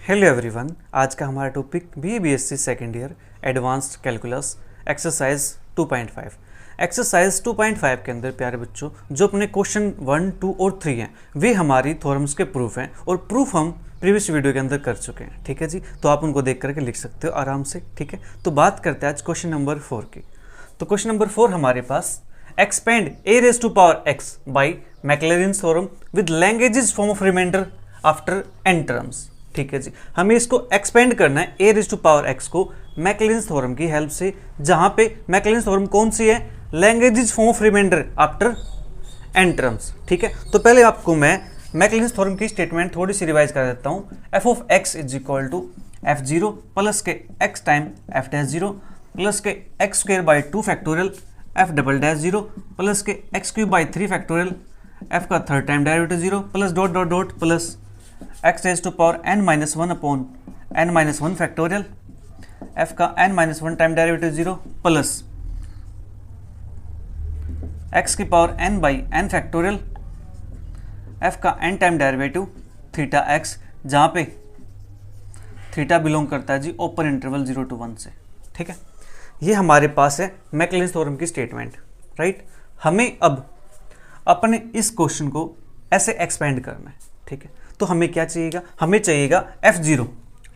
Hello everyone, आज का हमारा topic BBSC second year advanced calculus exercise 2.5। Exercise 2.5 के अंदर प्यारे बच्चों जो अपने क्वेश्चन 1, 2 और 3 हैं वे हमारी थ्योरम्स के प्रूफ हैं और प्रूफ हम प्रीवियस वीडियो के अंदर कर चुके हैं। ठीक है जी, तो आप उनको देख करके लिख सकते हो आराम से। ठीक है, तो बात करते हैं आज क्वेश्चन नंबर 4 की। तो क्वेश्चन नंबर 4 हमारे पास expand a⁻x by Maclaurin's theorem with लैंग्वेजेस form of remainder after n terms. ठीक है जी, हमें इसको एक्सपेंड करना है a⁻x को मैक्लॉरिन्स थ्योरम की हेल्प से, जहां पे मैक्लॉरिन्स थ्योरम कौन सी है? लैंग्वेजेस form of remainder after n terms. ठीक है, तो पहले आपको मैं मैक्लॉरिन्स थ्योरम की स्टेटमेंट थोड़ी सी रिवाइज कर देता हूं। f(x) is equal to f0 plus के x टाइम f'0 प्लस के x² by 2 factorial f'0 plus के x³ 3 फैक्टोरियल f का third time derivative 0 plus dot dot dot plus x⁻n-1 upon n-1 factorial f का n-1 time derivative 0 plus x⁻n by n factorial f का n time derivative theta x, जहाँ पे theta belong करता है जी open interval 0 to 1 से। ठीक है, ये हमारे पास है मैक्लॉरिन्स थ्योरम की स्टेटमेंट। राइट, हमें अब अपने इस क्वेश्चन को ऐसे एक्सपेंड करना है। ठीक है, तो हमें क्या चाहिएगा? हमें चाहिएगा f0।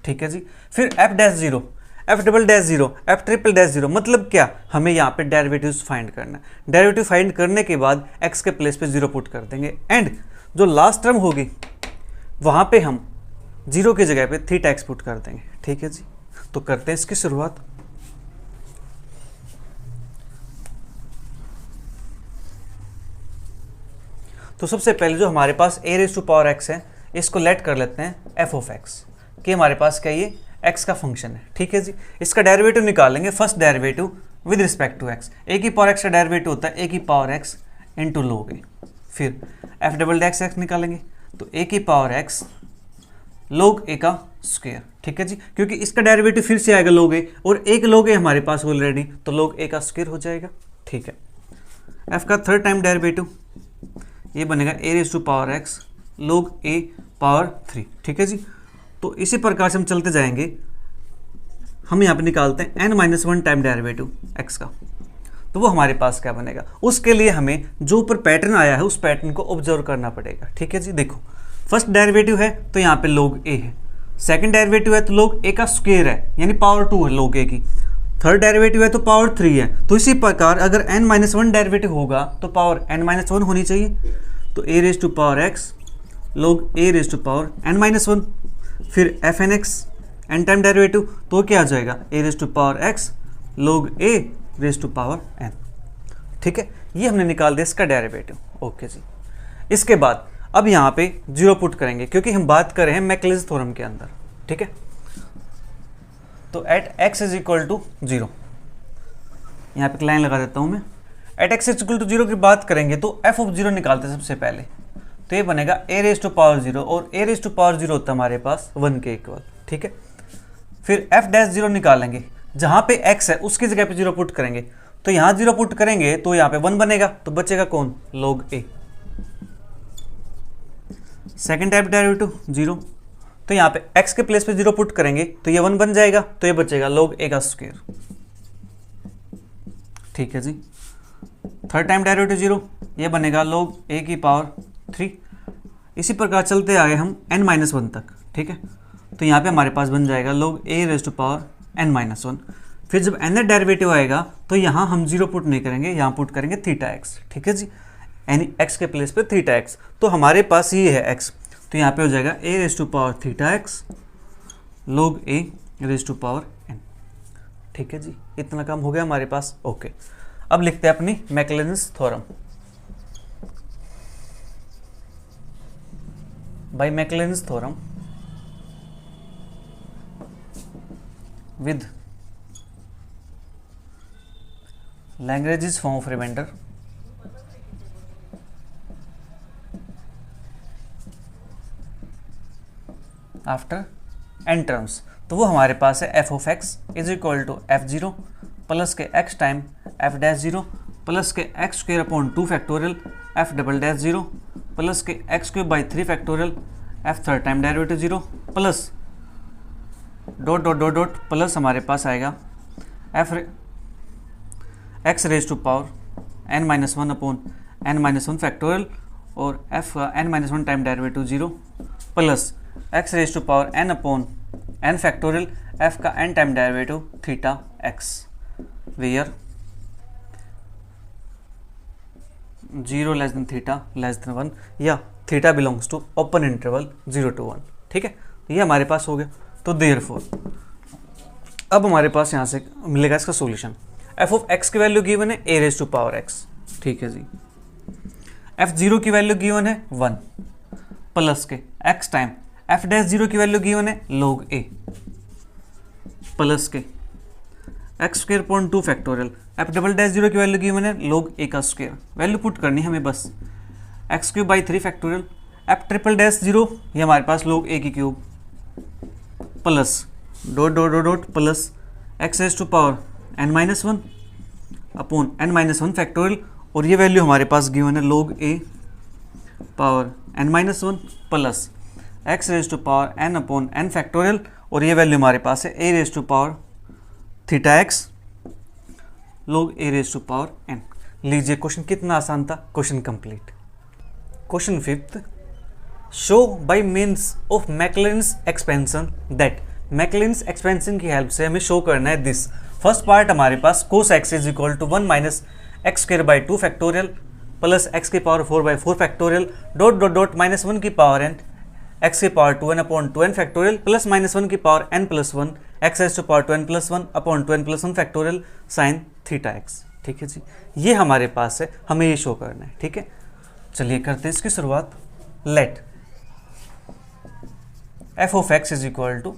ठीक है जी, फिर f'0, f'0, f'0, मतलब क्या? हमें यहाँ पे डेरिवेटिव्स फाइंड करना है। डेरिवेटिव फाइंड करने के बाद x के प्लेस पे 0 पुट कर देंगे एंड जो लास्ट टर्म होगी वहाँ पे हम 0 की जगह पे थीटा x पुट कर देंगे। ठीक है जी, तो करते हैं इसकी शुरुआत। तो सबसे पहले जो हमारे पास a⁻x है इसको लेट कर लेते हैं f(x) कि हमारे पास क्या ये x का फंक्शन है। ठीक है जी, इसका डेरिवेटिव निकालेंगे। First derivative with respect to x, a⁻x का डेरिवेटिव होता है a⁻x इंटू log a। फिर f'(x) निकालेंगे तो a⁻x log a का स्क्वायर। ठीक है जी, क्योंकि इसका डेरिवेटिव फिर से आएगा log a और एक log a हमारे पास ऑलरेडी, तो log a का स्क्वायर हो जाएगा। ठीक है, f का थर्ड टाइम डेरिवेटिव ये बनेगा a⁻x log a पावर 3। ठीक है जी, तो इसी प्रकार से हम चलते जाएंगे। हम यहाँ पे निकालते हैं n-1 टाइम डेरिवेटिव x का, तो वो हमारे पास क्या बनेगा? उसके लिए हमें जो ऊपर पैटर्न आया है उस पैटर्न को ऑब्जर्व करना पड़ेगा। ठीक है जी, देखो फर्स्ट डेरिवेटिव है तो यहाँ पे log a है, सेकंड डेरिवेटिव है तो log a का स्क्वायर है यानी पावर 2 है log a की, थर्ड डेरिवेटिव है तो पावर 3 है। तो इसी प्रकार अगर n-1 डेरिवेटिव होगा तो पावर n-1 होनी चाहिए, तो a⁻x log a⁻n-1, फिर fn(x) n टाइम डेरिवेटिव तो क्या आ जाएगा? a⁻x log a⁻n। ठीक है, ये हमने निकाल दिया इसका डेरिवेटिव। ओके जी, इसके बाद अब यहाँ पे 0 पुट करेंगे क्योंकि हम बात कर रहे हैं मैक्लॉरिन्स थ्योरम के अंदर। ठीक है, तो at x is equal to 0, यहाँ पे लाइन लगा देता हूँ मैं। At x is equal to 0 की बात करेंगे तो f(0) निकालते हैं सबसे पहले, तो ये बनेगा a⁻0 और a⁻0 होता है हमारे पास 1 के इक्वल। ठीक है, फिर f'0 निकालेंगे, जहाँ पे x है उसकी जगह पे 0 पुट करेंगे, तो यहाँ 0 पुट करेंगे तो यहाँ पे 1 बनेगा, तो बचेगा कौन? log a। Second type derivative 0, तो यहाँ पे x के प्लेस पे 0 पुट करेंगे तो ये 1 बन जाएगा, तो ये बचेगा log a का स्क्वायर। ठीक है जी, थर्ड टाइम डेरिवेटिव 0, ये बनेगा log a की पावर 3। इसी प्रकार चलते आए हम n-1 तक। ठीक है, तो यहाँ पे हमारे पास बन जाएगा log a⁻n-1। फिर जब nth डेरिवेटिव आएगा तो यहाँ हम 0 पुट नहीं करेंगे, यहाँ पुट करेंगे थीटा x। ठीक है जी, यानी x के प्लेस पे थीटा x, तो हमारे पास ये है x, तो यहाँ पे हो जाएगा a⁻θx log a⁻n। ठीक है जी, इतना काम हो गया हमारे पास। ओके, अब लिखते हैं अपनी Maclaurin's theorem. By Maclaurin's theorem with Lagrange form of remainder after n terms, तो वो हमारे पास है f(x) is equal to f0 plus के x टाइम f'0 प्लस के x² upon 2 factorial f'0 plus के x³ by 3 factorial f third time derivative 0 plus dot dot dot dot plus हमारे पास आएगा x raise to power n minus one upon n minus one factorial और f का n minus one time derivative 0 plus x raise to power n upon n factorial f का n time derivative theta x where 0 less than theta less than 1 या theta belongs to open interval 0 to 1। ठीक है, ये हमारे पास हो गया। तो therefore अब हमारे पास यहाँ से मिलेगा इसका सॉल्यूशन। एफ ऑफ एक्स की वैल्यू गिवन है a raise to power x, ठीक है जी। एफ जीरो की वैल्यू गिवन है 1 प्लस के x time f dash zero की वैल्यू गिवन है log a प्लस के x square point 2 factorial F double dash zero की वैल्यू गिवन है log a का स्क्वायर। वैल्यू पुट करनी है हमें बस x cube by 3 factorial F triple dash zero ये हमारे पास log a की cube plus dot dot dot dot plus x raise to power n minus one upon n minus one factorial और ये वैल्यू हमारे पास गिवन है log a power n minus one plus x raise to power n upon n factorial और ये value हमारे पास है a raise to power theta x log a raise to power n. लीजिए क्वेश्चन कितना आसान था, question complete. Question 5th, show by means of Maclaurin's expansion that Maclaurin's expansion की हेल्प से हमें शो करना है दिस। फर्स्ट पार्ट हमारे पास cos x is equal to 1 minus x square by 2 factorial plus x की power 4 by 4 factorial dot dot dot minus 1 की power n x की power 2n upon 2n factorial plus minus 1 की power n plus 1 x raise to power 2n plus 1 upon 2n plus 1 factorial sine theta x. ठीक है जी, ये हमारे पास है, हमें ये शो करना है। ठीक है, चलिए करते हैं इसकी शुरुआत। Let f of x is equal to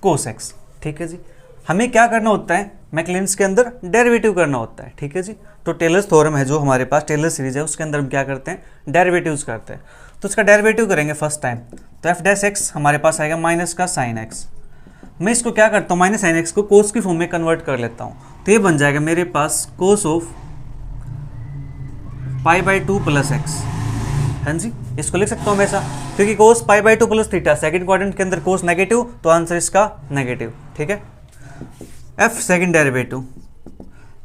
cos x. ठीक है जी, हमें क्या करना होता है, मैक्लॉरिन्स के अंदर डेरिवेटिव करना होता है। ठीक है जी, तो टेलर्स थ्योरम है जो हमारे पास, टेलर सीरीज है, उसके अंदर हम क्या करते हैं, डेरिवेटिव्स करते हैं। तो इसका डेरिवेटिव करेंगे फर्स्ट टाइम, तो एफ डैश एक्स हमारे पास आएगा माइनस का साइन एक्स। मैं इसको क्या करता हूँ, माइनस साइन एक्स को कोस की फॉर्म में कन्वर्ट कर लेता हूँ, तो ये बन जाएगा मेरे पास cos of pi by 2 plus x. हाँ जी, इसको लिख सकता हूँ ऐसा, क्योंकि cos pi by 2 plus theta, second quadrant के अंदर कोस नेगेटिव, तो आंसर इसका नेगेटिव। ठीक है, एफ सेकंड डेरिवेटिव,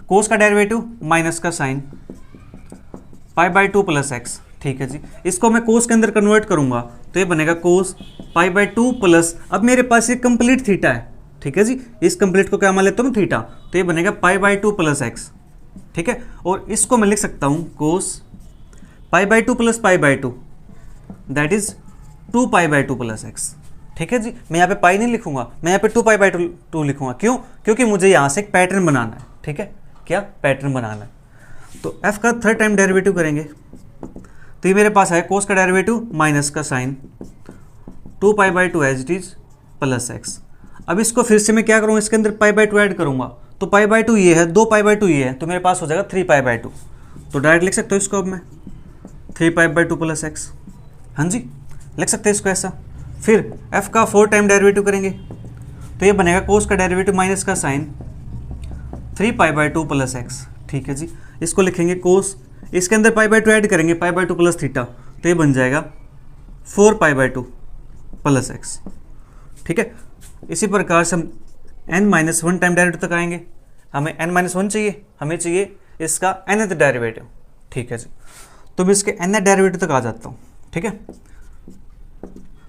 कोस का डेरिवेटिव माइनस का sine pi by 2 plus x. ठीक है जी, इसको मैं कोस के अंदर कन्वर्ट करूंगा तो ये बनेगा कोस पाई बाई 2 प्लस, अब मेरे पास ये कंप्लीट थीटा है। ठीक है जी, इस कंप्लीट को क्या मान लेता हूँ थीटा, तो ये बनेगा पाई बाई 2 प्लस एक्स। ठीक है, और इसको मैं लिख सकता हूँ cos pi by 2 plus pi by 2 that is 2 pi by 2 plus x. ठीक है जी, मैं यहाँ पे पाई नहीं लिखूंगा, मैं यहाँ पे 2 पाई बाई 2 लिखूंगा। क्यों? क्योंकि मुझे यहाँ से एक पैटर्न बनाना है। ठीक है, क्या पैटर्न बनाना है, तो एफ का थर्ड टाइम डेरिवेटिव करेंगे, तो ये मेरे पास है कोस का डेरिवेटिव माइनस का sine 2 pi by 2 as it is plus x. अब इसको फिर से मैं क्या करूँगा, इसके अंदर पाई बाई 2 ऐड करूँगा, तो पाई बाई 2 ये है, 2 पाई बाई 2 ये है, तो मेरे पास हो जाएगा 3 पाई बाई 2। तो डायरेक्ट लिख सकते हो इसको अब मैं 3 पाई बाई 2 प्लस एक्स। हाँ जी, लिख सकते हैं इसको ऐसा। फिर एफ का 4 टाइम डेरिवेटिव करेंगे, तो ये बनेगा कोस का डेरिवेटिव माइनस का sine 3 pi by 2 plus x. ठीक है जी, इसको लिखेंगे कोस, इसके अंदर पाई बाई 2 ऐड करेंगे, पाई बाई 2 प्लस थीटा, तो ये बन जाएगा 4 पाई बाई 2 प्लस एक्स। ठीक है, इसी प्रकार से हम n माइनस 1 टाइम डेरिवेटिव तक आएंगे। हमें n माइनस 1 चाहिए, हमें चाहिए इसका nth डेरिवेटिव। ठीक है जी, तो मैं इसके nth डेरिवेटिव तक आ जाता हूँ। ठीक है,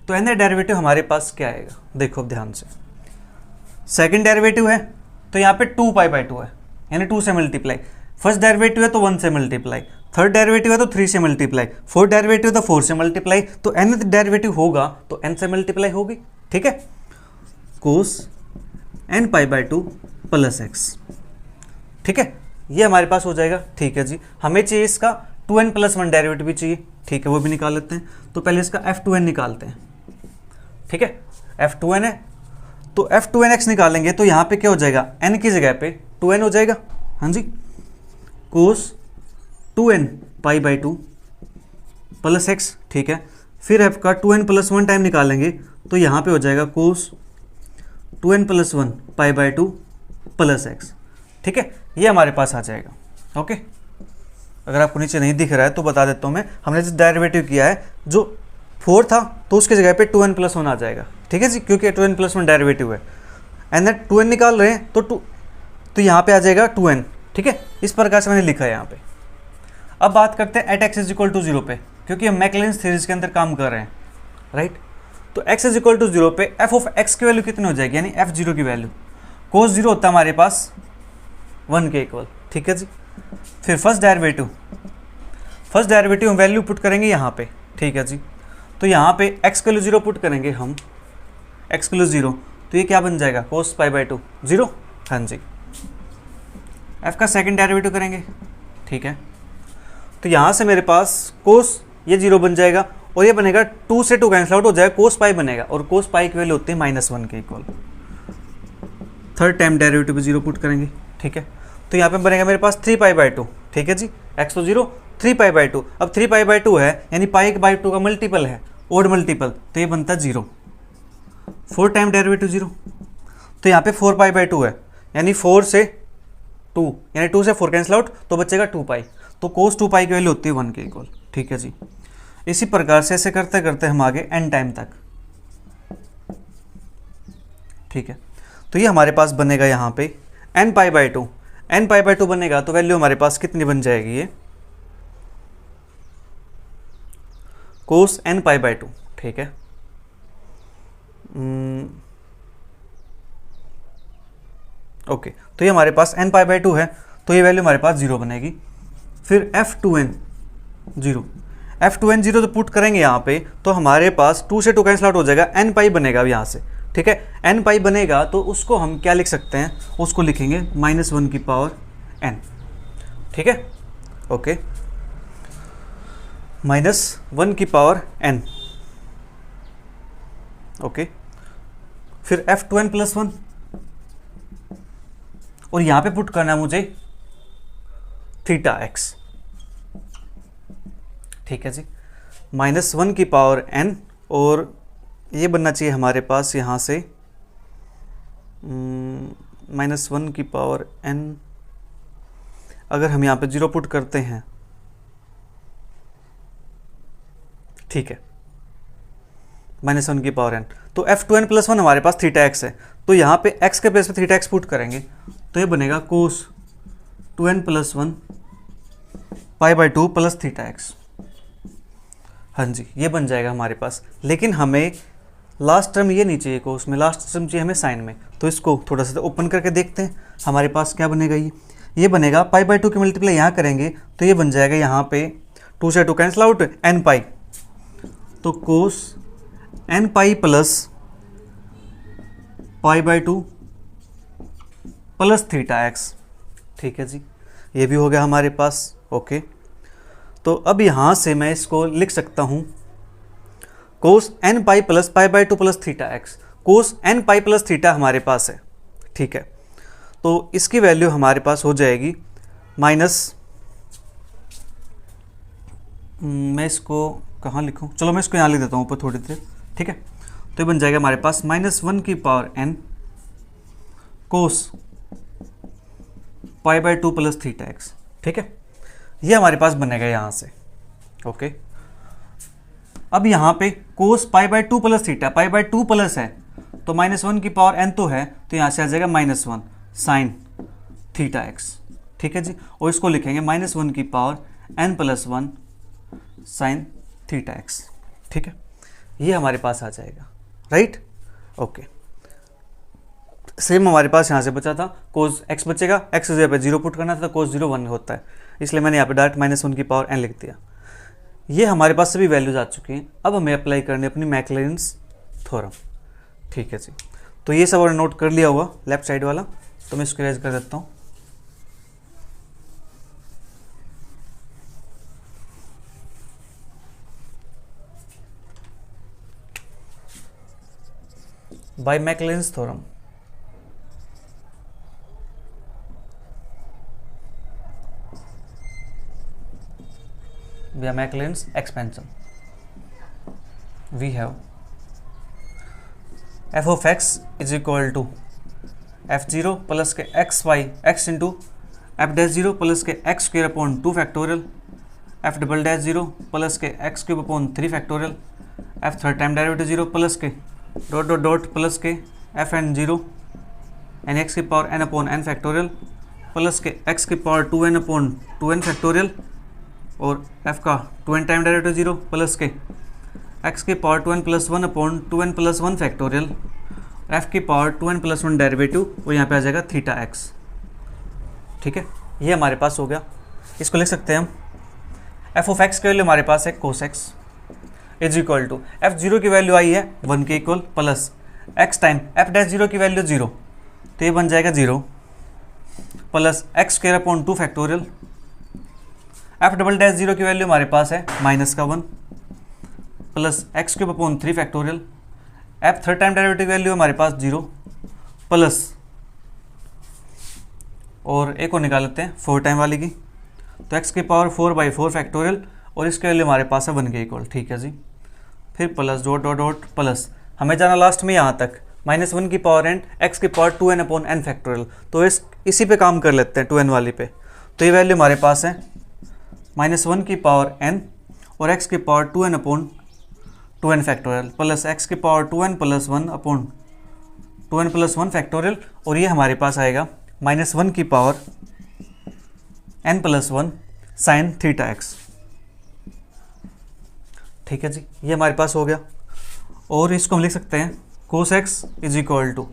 तो nth डेरिवेटिव हमारे पास क्या आएगा, देखो अब ध्यान से। सेकंड डेरिवेटिव है तो यहाँ पे 2 पाई बाई 2 है, यानी 2 से मल्टीप्लाई। फर्स्ट डेरिवेटिव है तो 1 से मल्टीप्लाई, थर्ड डेरिवेटिव है तो 3 से मल्टीप्लाई, फोर्थ डेरिवेटिव है तो 4 से मल्टीप्लाई, तो nth डेरिवेटिव होगा तो n से मल्टीप्लाई होगी। ठीक है, कोस n pi by 2 plus x. ठीक है, ये हमारे पास हो जाएगा। ठीक है जी, हमें चाहिए इसका 2n प्लस 1 डेरिवेटिव भी चाहिए। ठीक है, वो भी निकाल लेते हैं, तो पहले इसका f2n निकालते हैं। ठीक है, f2n है तो f2nx निकालेंगे, तो यहाँ पे क्या हो जाएगा, n की जगह पे 2n हो जाएगा। हाँ जी, कोस 2n pi by 2 plus x. ठीक है, फिर f का 2n प्लस 1 टाइम निकालेंगे, तो यहाँ पे हो जाएगा कोस 2n plus 1 pi by 2 plus x. ठीक है, ये हमारे पास आ जाएगा। ओके, अगर आपको नीचे नहीं दिख रहा है तो बता देता हूँ मैं, हमने जो डेरिवेटिव किया है, जो 4 था तो उसकी जगह पे 2n प्लस 1 आ जाएगा। ठीक है जी, क्योंकि 2n प्लस 1 डेरिवेटिव है, एंड देन 2n निकाल रहे हैं तो यहाँ पे आ जाएगा 2n, ठीक है। इस प्रकार से मैंने लिखा है यहाँ पे। अब बात करते हैं at x is equal to 0 पे, क्योंकि हम मैक्लॉरिन सीरीज के अंदर काम कर रहे हैं, राइट। तो x इज इक्वल टू 0 पे f ऑफ x की वैल्यू कितनी हो जाएगी, यानी f0 की वैल्यू cos 0 होता है हमारे पास 1 के इक्वल, ठीक है जी। फिर फर्स्ट डेरिवेटिव हम वैल्यू पुट करेंगे यहाँ पे, ठीक है जी। तो यहाँ पे x के लिए 0 पुट करेंगे हम, x के लिए 0, तो ये क्या बन जाएगा cos पाई बाई 2 0, हाँ जी। f का सेकंड डेरिवेटिव करेंगे, ठीक है। तो यहाँ से मेरे पास cos ये 0 बन जाएगा और ये बनेगा 2 से 2 कैंसिल आउट हो जाएगा, cos पाई बनेगा और cos पाई की वैल्यू होती है -1 के equal. Third time derivative 0 put करेंगे, ठीक है। तो यहाँ पे बनेगा मेरे पास 3 पाई बाई 2, ठीक है जी। x तो 0, 3 पाई बाई 2, अब 3 पाई बाई 2 है यानी पाई बाई 2 का मल्टीपल है, ओड मल्टीपल, तो ये बनता है 0। फोर्थ टाइम डेरिवेटिव 0, तो यहाँ पे 4 पाई बाई 2 है यानी 4 से 2 यानी 2 से 4 कैंसिल आउट, तो बचेगा 2 पाई, तो cos 2 पाई की वैल्यू होती है 1 के इक्वल, ठीक है जी। इसी प्रकार से ऐसे करते करते हम आगे n टाइम तक, ठीक है। तो ये हमारे पास बनेगा यहाँ पे n pi by 2, n pi by 2 बनेगा तो वैल्यू हमारे पास कितनी बन जाएगी, ये cos n पाई बाई 2, ठीक है। ओके, तो ये हमारे पास n पाई बाई 2 है, तो ये वैल्यू हमारे पास 0 बनेगी। फिर f2n 0 तो पुट करेंगे यहाँ पे, तो हमारे पास 2 से 2 कैंसिल आउट हो जाएगा, n पाई बनेगा अब यहाँ से, ठीक है। n पाई बनेगा तो उसको हम क्या लिख सकते हैं, उसको लिखेंगे -1 की पावर n, ठीक है। ओके, -1 की पावर n, ओके। फिर f2n + 1 और यहाँ पे पुट करना है मुझे θx, ठीक है जी। -1 की पावर n और ये बनना चाहिए हमारे पास यहाँ से -1 की पावर n, अगर हम यहाँ पे 0 पुट करते हैं, ठीक है, -1 की पावर n, तो f2n + 1 हमारे पास θx है, तो यहाँ पे x के प्लेस पे θx पुट करेंगे, तो ये बनेगा cos 2n + 1 pi by 2 + θx, हाँ जी, ये बन जाएगा हमारे पास। लेकिन हमें लास्ट टर्म ये नहीं चाहिए cos में, लास्ट टर्म चाहिए हमें साइन में, तो इसको थोड़ा सा ओपन करके देखते हैं हमारे पास क्या बनेगा। ये बनेगा पाई बाई 2 की मल्टीप्लाई यहाँ करेंगे तो ये बन जाएगा यहाँ पे 2 से 2 कैंसिल आउट, n पाई, तो cos n pi plus pi by 2 + θx, ठीक है जी, ये भी हो गया हमारे पास। ओके, तो अब यहाँ से मैं इसको लिख सकता हूँ cos n pi plus pi by 2 + θx, cos n pi plus theta हमारे पास है, ठीक है। तो इसकी वैल्यू हमारे पास हो जाएगी मैं इसको कहाँ लिखूँ, चलो मैं इसको यहाँ लिख देता हूँ ऊपर थोड़ी देर, ठीक है। तो ये बन जाएगा हमारे पास -1 की power n cos pi by 2 + θx, ठीक है। ये हमारे पास बनेगा यहाँ से। ओके, अब यहाँ पे cos pi by 2 + theta, pi by 2 plus है तो -1 की पावर n तो है, तो यहाँ से आ जाएगा -1 साइन θx, ठीक है जी। और इसको लिखेंगे -1 की पावर n + 1 साइन θx, ठीक है। ये हमारे पास आ जाएगा, राइट। ओके, सेम हमारे पास यहाँ से बचा था cos x बचेगा, x की जगह पे 0 पुट करना था, तो cos 0 1 होता है, इसलिए मैंने यहाँ पे डायरेक्ट -1 की पावर n लिख दिया। ये हमारे पास सभी वैल्यूज आ चुकी हैं, अब हमें अप्लाई करनी है अपनी मैक्लॉरिन्स थ्योरम, ठीक है जी। तो ये सब और नोट कर लिया होगा लेफ्ट साइड वाला, तो मैं इसको इरेज कर देता हूँ। By Maclaurin's theorem, via Maclaurin's expansion, we have f of x is equal to f0 plus के x into f dash 0 plus के x square upon 2 factorial, f double dash 0 plus के x cube upon 3 factorial, f third time derivative 0 plus के dot dot dot plus के f n 0 यानी x की power n upon n factorial plus के x की power 2n upon 2n factorial और f का 2n time derivative 0 plus के x की power 2n plus 1 upon 2n plus 1 factorial f की पावर 2n प्लस 1 डेरिवेटिव और यहाँ पे आ जाएगा थीटा x। ठीक है, ये हमारे पास हो गया। इसको लिख सकते हैं हम f ऑफ x की वैल्यू हमारे पास है cos x is equal to f zero की वैल्यू आई है 1 के equal plus x time f dash zero की वैल्यू 0, तो ये बन जाएगा 0 plus x square upon 2 factorial f double dash zero की वैल्यू हमारे पास है माइनस का 1 plus x cube upon 3 factorial f third time derivative value हमारे पास 0 प्लस और एक को निकाल लेते हैं 4 टाइम वाली की, तो x की पावर 4/4 फैक्टोरियल और इसके वैल्यू हमारे पास है 1 के इक्वल। ठीक है जी, फिर plus dot dot dot plus हमें जाना लास्ट में यहाँ तक -1 की पावर n x की power 2n upon n factorial, तो इसी पे काम कर लेते हैं 2n वाली पे। तो ये वैल्यू हमारे पास है -1 की पावर n और x की power 2n upon 2n factorial plus x की power 2n plus 1 upon 2n plus 1 factorial और ये हमारे पास आएगा -1 की power n plus 1 sine theta x। ठीक है जी, ये हमारे पास हो गया। और इसको हम लिख सकते हैं कोस x इज इक्वल टू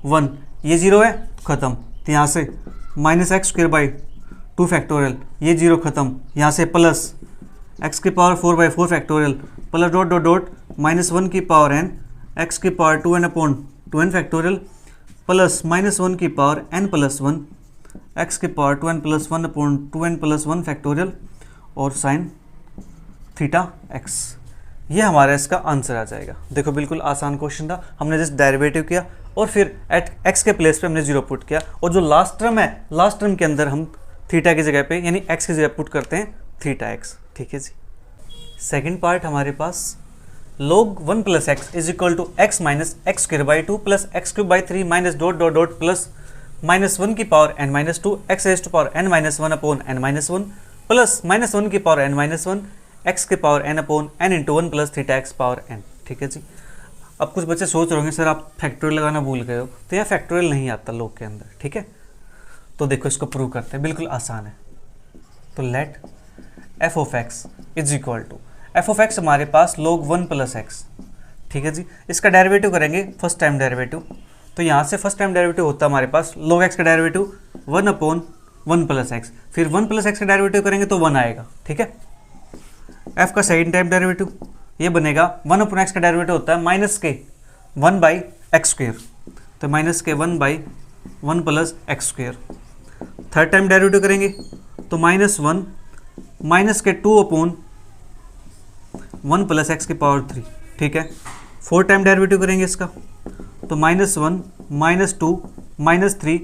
1, ये 0 है ख़त्म, तो यहाँ से -x² 2 फैक्टोरियल, ये 0 ख़त्म, यहाँ से प्लस x की power 4/4 factorial plus dot dot dot -1 की पावर n x की power 2n upon 2n factorial plus -1 की पावर n प्लस 1 x की power 2n plus 1 upon 2n plus 1 factorial और साइन थीटा x। ये हमारा इसका answer आ जाएगा। देखो बिल्कुल आसान क्वेश्चन था, हमने जस्ट डेरिवेटिव किया और फिर एट x के प्लेस पे हमने 0 पुट किया और जो लास्ट टर्म है, लास्ट टर्म के अंदर हम थीटा की जगह पे यानी x की जगह पुट करते हैं थीटा x। ठीक है जी, सेकंड पार्ट हमारे पास log 1 plus x is equal to x minus x square by 2 plus x cube by 3 minus dot dot dot plus -1 की power n minus 2 x raise to power n minus 1 upon n minus 1 प्लस -1 की power n minus 1 x के power n upon n into 1 plus theta x power n। ठीक है जी, अब कुछ बच्चे सोच रहे होंगे सर आप फैक्टोरियल लगाना भूल गए हो, तो यह फैक्टोरियल नहीं आता लोग के अंदर। ठीक है, तो देखो इसको प्रूव करते हैं, बिल्कुल आसान है। तो let f of x is equal to f of x हमारे पास log 1 प्लस एक्स। ठीक है जी, इसका डेरिवेटिव करेंगे फर्स्ट टाइम डेरिवेटिव, तो यहाँ से फर्स्ट टाइम डेरिवेटिव होता है हमारे पास log x का डेरिवेटिव 1 अपॉन 1 प्लस एक्स, फिर 1 प्लस एक्स का डेरिवेटिव करेंगे तो 1 आएगा। ठीक है, f का सेकंड टाइम डेरिवेटिव ये बनेगा 1 अपॉन एक्स का डेरिवेटिव होता है माइनस के 1 बाई एक्स स्क्वेयर, तो माइनस के 1 by 1 plus x square. Third time derivative करेंगे तो -1 माइनस के 2 अपॉन 1 प्लस एक्स की पावर 3। ठीक है, फोर्थ टाइम डेरिवेटिव करेंगे इसका तो -1 -2 -3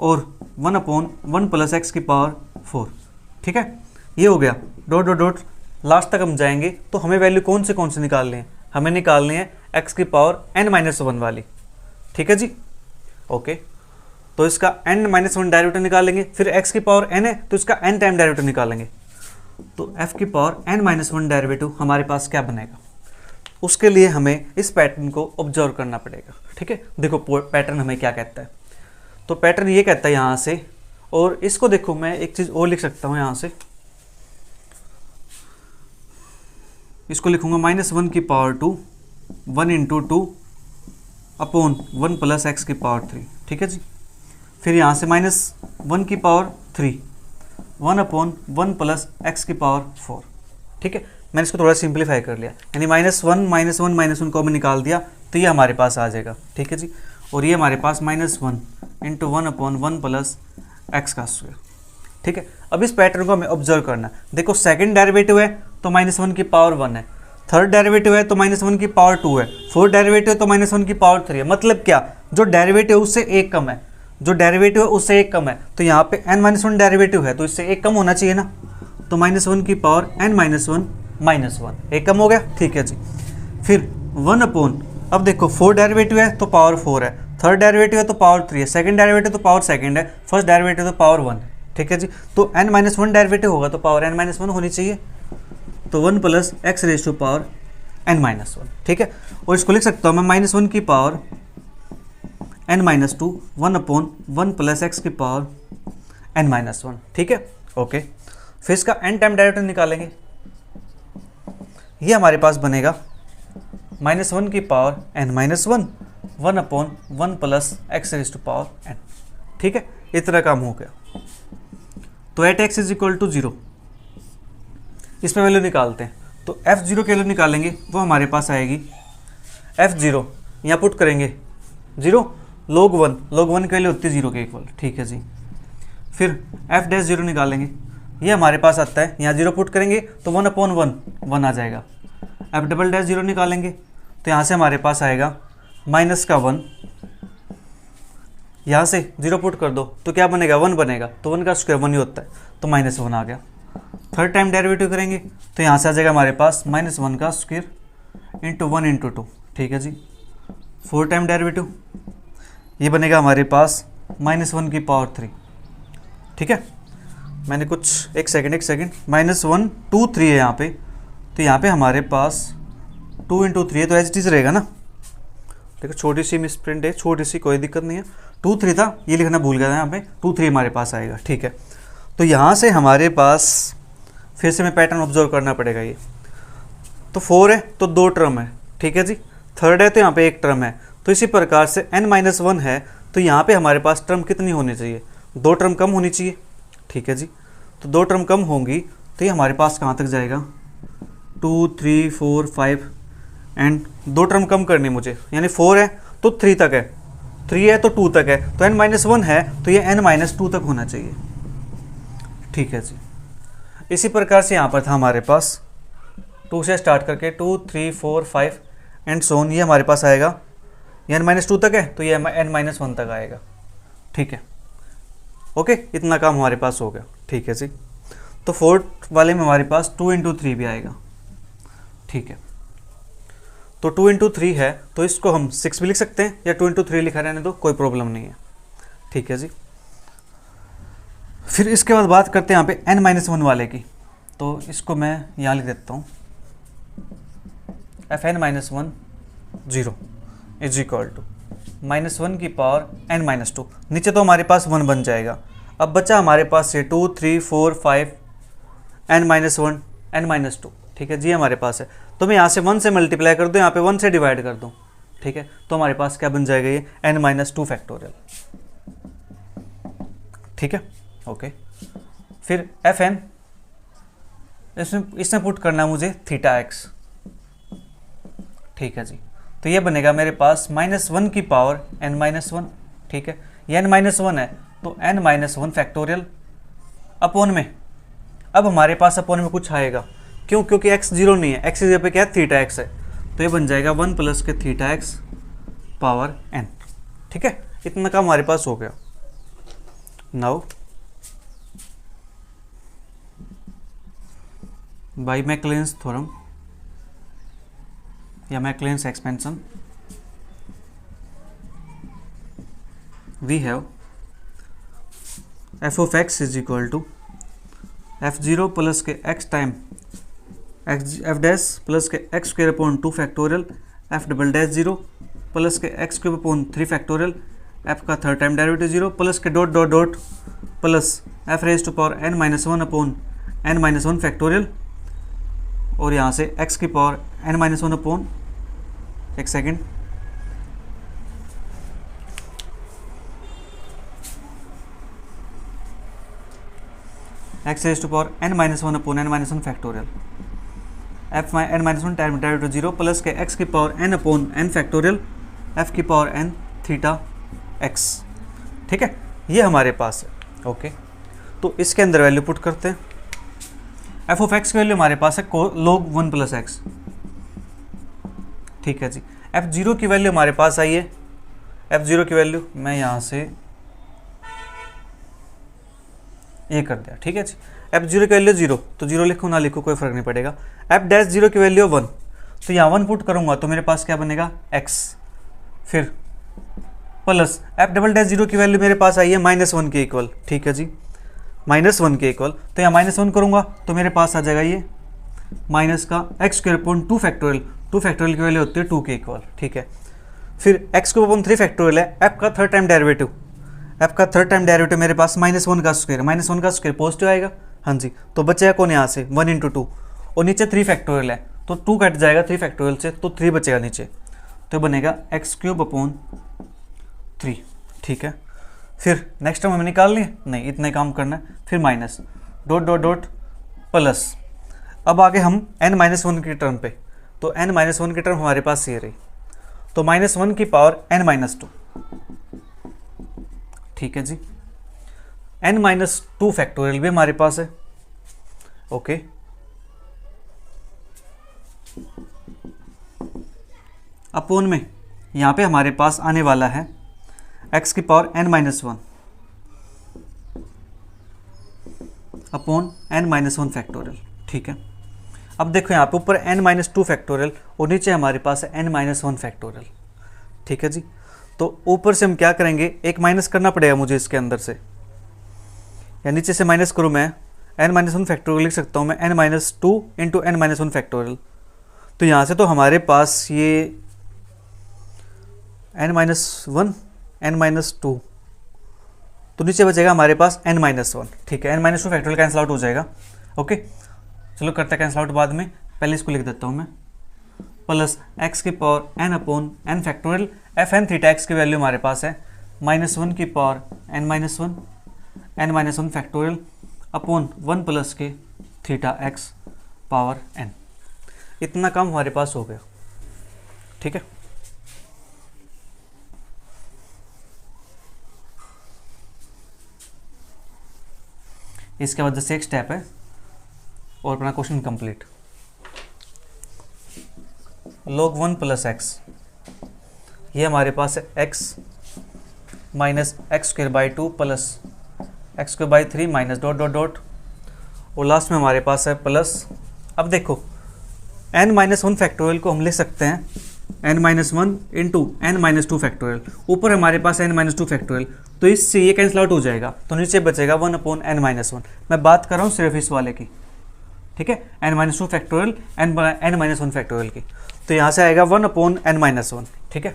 और 1 अपॉन 1 प्लस एक्स की पावर 4। ठीक है, ये हो गया डॉट डॉट डॉट, लास्ट तक हम जाएंगे तो हमें वैल्यू कौन से निकालने हैं, हमें निकालनी है x की पावर n-1 वाली। ठीक है जी, ओके, तो इसका n-1 डेरिवेटिव निकालेंगे, फिर x की पावर n है तो इसका n टाइम डेरिवेटिव निकालेंगे, तो f की पावर n-1 डेरिवेटिव हमारे पास क्या बनेगा, उसके लिए हमें इस पैटर्न को ऑब्जर्व करना पड़ेगा। ठीक है, देखो पैटर्न हमें क्या कहता है, तो पैटर्न ये कहता है यहाँ से, और इसको देखो मैं एक चीज़ और लिख सकता हूँ यहाँ से, इसको लिखूंगा -1 की power 2 1 into 2 upon 1 plus x की पावर 3। ठीक है जी, फिर यहाँ से -1 की पावर 3 1 अपॉन 1 प्लस एक्स की पावर 4। ठीक है, मैंने इसको थोड़ा सिंप्लीफाई कर लिया, यानी -1 को हमने निकाल दिया तो ये हमारे पास आ जाएगा। ठीक है जी, और ये हमारे पास -1 इंटू 1 अपॉन 1 प्लस एक्स का स्क्वायर। ठीक है, अब इस पैटर्न को हमें ऑब्जर्व करना है। देखो सेकंड डेरिवेटिव है तो -1 की पावर 1 है, थर्ड डेरिवेटिव है तो -1 की पावर 2 है, फोर्थ डेरिवेटिव है तो -1 की पावर 3 है। मतलब क्या, जो डेरिवेटिव उससे एक कम है, जो डेरिवेटिव है उससे एक कम है, तो यहाँ पे n-1 डेरिवेटिव है तो इससे एक कम होना चाहिए ना, तो -1 की पावर n-1 एक कम हो गया। ठीक है जी, फिर 1 अपॉन, अब देखो फोर्थ डेरिवेटिव है तो पावर 4 है, थर्ड डेरिवेटिव है तो पावर 3 है, सेकंड डेरिवेटिव तो पावर सेकंड है, फर्स्ट डेरिवेटिव तो पावर 1 है। ठीक है जी, तो n-1 डेरिवेटिव होगा तो पावर n-1 होनी चाहिए, तो 1 plus x raise to power n-1। ठीक है, और इसको लिख सकता हूँ मैं -1 की पावर n-2 1/1 प्लस एक्स की पावर n-1, ठीक है। ओके, फिर इसका n टाइम डेरिवेटिव निकालेंगे। ये हमारे पास बनेगा -1 की power n-1 1/1 plus x raise to power n, ठीक है। इतना काम हो गया। तो at x is equal to 0 इस पर वैल्यू निकालते हैं। तो f0 की वैल्यू निकालेंगे, वो हमारे पास आएगी f0 यहाँ पुट करेंगे 0 log 1 की वैल्यू होती है 0 के इक्वल, ठीक है जी। फिर f'0 निकालेंगे, ये हमारे पास आता है, यहाँ 0 पुट करेंगे तो 1/1 आ जाएगा। f'0 निकालेंगे तो यहाँ से हमारे पास आएगा -1, यहाँ से 0 पुट कर दो तो क्या बनेगा 1 बनेगा, तो 1 का स्क्वायर 1 ही होता है, तो -1 आ गया। थर्ड टाइम डेरिवेटिव करेंगे तो यहाँ से आ जाएगा हमारे पास -1 का स्क्वायर इंटू 1 इंटू 2, ठीक है जी। फोर्थ टाइम डेरिवेटिव ये बनेगा हमारे पास -1 की पावर 3, ठीक है। मैंने कुछ एक सेकंड -1 2 3 है यहाँ पे, तो यहाँ पे हमारे पास 2 इंटू 3 है, तो एच रहेगा ना। देखो छोटी सी मिसप्रिंट है, छोटी सी, कोई दिक्कत नहीं है। 2 3 था, ये लिखना भूल गया था, यहाँ पे 2 3 हमारे पास आएगा, ठीक है। तो यहाँ से हमारे पास फिर से मैं पैटर्न ऑब्जर्व करना पड़ेगा। ये तो 4 है तो 2 टर्म है, ठीक है जी। थर्ड है तो यहाँ पे 1 टर्म है। तो इसी प्रकार से n-1 है तो यहाँ पे हमारे पास टर्म कितनी होनी चाहिए, 2 टर्म कम होनी चाहिए, ठीक है जी। तो 2 टर्म कम होंगी तो ये हमारे पास कहाँ तक जाएगा 2 3 4 5 एंड 2 टर्म कम करनी मुझे, यानी 4 है तो 3 तक है, 3 है तो 2 तक है, तो n-1 है तो ये n-2 तक होना चाहिए, ठीक है जी। इसी प्रकार से यहाँ पर था हमारे पास 2 से स्टार्ट करके 2 3 4 5 एंड सो ऑन, ये हमारे पास आएगा, ये n-2 तक है तो ये n-1 तक आएगा, ठीक है। ओके, इतना काम हमारे पास हो गया, ठीक है जी। तो फोर्थ वाले में हमारे पास 2 इंटू 3 भी आएगा, ठीक है। तो 2 इंटू 3 है तो इसको हम 6 भी लिख सकते हैं या 2 इंटू 3 लिखा रहने दो, कोई प्रॉब्लम नहीं है, ठीक है जी। फिर इसके बाद बात करते हैं यहाँ पे n-1 वाले की, तो इसको मैं यहाँ लिख देता हूँ fn-1 0 इज इक्वल टू -1 की पावर n-2, नीचे तो हमारे पास 1 बन जाएगा। अब बचा हमारे पास ये 2 3 4 5 n-1 n-2, ठीक है जी, हमारे पास है। तो मैं यहाँ से 1 से मल्टीप्लाई कर दूँ, यहाँ पे 1 से डिवाइड कर दूँ, ठीक है। तो हमारे पास क्या बन जाएगा ये n-2 फैक्टोरियल, ठीक है। ओके, फिर fn इसमें पुट करना मुझे θx, ठीक है जी। तो ये बनेगा मेरे पास -1 की पावर n-1, ठीक है। ये n-1 है तो n-1 फैक्टोरियल अपॉन में, अब हमारे पास अपॉन में कुछ आएगा, क्यों, क्योंकि x 0 नहीं है, x की जगह पे क्या है θx है, तो ये बन जाएगा 1 प्लस के θx पावर n, ठीक है। इतना काम हमारे पास हो गया। नाउ बाय मैक्लेन्स थ्योरम या Maclaurin's expansion we have f of x is equal to f0 plus के x time f dash plus के x square upon 2 factorial f double dash 0 plus के x cube upon 3 factorial f का third time derivative 0 plus के dot dot dot plus f raise to power n-1 upon n-1 factorial, और यहाँ से x की power n-1 upon, एक second, x raise to power n-1 upon n-1 factorial, f n-1 time derivative 0 plus के x की power n upon n factorial f की power n theta x, ठीक है। ये हमारे पास है। ओके, तो इसके अंदर वैल्यू पुट करते हैं। f ऑफ x की वैल्यू हमारे पास है log 1 प्लस x, ठीक है जी। f0 की वैल्यू हमारे पास आई है, f0 की वैल्यू मैं यहाँ से ये कर दिया, ठीक है जी। f0 की वैल्यू 0 तो 0 लिखो ना लिखो कोई फर्क नहीं पड़ेगा। f डैश 0 की वैल्यू 1 तो यहाँ 1 पुट करूँगा तो मेरे पास क्या बनेगा x, फिर प्लस f डबल डैश 0 की वैल्यू मेरे पास आई है -1 के इक्वल, ठीक है जी, -1 के इक्वल। तो यहाँ -1 करूँगा तो मेरे पास आ जाएगा ये माइनस का x square upon 2 factorial, 2 factorial की वैल्यू होती है 2 के इक्वल, ठीक है। फिर एक्स क्यूब अपॉन 3 फैक्टोरियल है, एफ का थर्ड टाइम डेरिवेटिव, एफ का थर्ड टाइम डेरिवेटिव मेरे पास -1 का स्क्वायर, -1 का स्क्वायर पॉजिटिव आएगा, हाँ जी, तो बचेगा कौन यहाँ से 1 × 2, और नीचे 3 फैक्टोरियल है तो 2 कट जाएगा 3 फैक्टोरियल से, तो 3 बचेगा नीचे, तो बनेगा एक्स क्यूब अपॉन 3, ठीक है। फिर नेक्स्ट टर्म हमें निकालनी है, नहीं इतना ही काम करना है, फिर minus dot dot dot plus, अब आगे हम n-1 की टर्म पे, तो n-1 की टर्म हमारे पास ये रही, तो -1 की पावर n-2, ठीक है जी, n-2 फैक्टोरियल भी हमारे पास है, ओके। अपोन में यहाँ पे हमारे पास आने वाला है x की power n-1 upon n-1 factorial, ठीक है। अब देखो यहाँ पे ऊपर n-2 फैक्टोरियल और नीचे हमारे पास है n-1 फैक्टोरियल, ठीक है जी। तो ऊपर से हम क्या करेंगे, एक माइनस करना पड़ेगा मुझे इसके अंदर से, या नीचे से माइनस करूँ मैं, n-1 फैक्टोरियल लिख सकता हूँ मैं n-2 × n-1 फैक्टोरियल, तो यहाँ से तो हमारे पास ये n-1 n-2, तो नीचे बचेगा हमारे पास n-1, ठीक है, n-2 फैक्टोरियल कैंसिल आउट हो जाएगा, ओके। चलो करते हैं कैंसिल आउट बाद में, पहले इसको लिख देता हूँ मैं, प्लस एक्स की power n upon n factorial, f n theta x की वैल्यू हमारे पास है -1 की power n-1 factorial upon 1 plus के थीटा एक्स पावर n, इतना काम हमारे पास हो गया, ठीक है। इसके बाद जैसे एक स्टेप है और अपना question complete. log 1 plus x, ये हमारे पास है x minus x square by 2 plus x square by 3 minus dot dot dot, और लास्ट में हमारे पास है प्लस। अब देखो n-1 फैक्टोरियल को हम लिख सकते हैं n-1 × n-2 फैक्टोरियल, ऊपर हमारे पास n-2 फैक्टोरियल, तो इससे ये कैंसिल आउट हो जाएगा, तो नीचे बचेगा 1 अपॉन n-1, मैं बात कर रहा हूँ सिर्फ इस वाले की, ठीक है, n-2 फैक्टोरियल n-1 फैक्टोरियल की, तो यहाँ से आएगा 1 अपॉन n-1, ठीक है,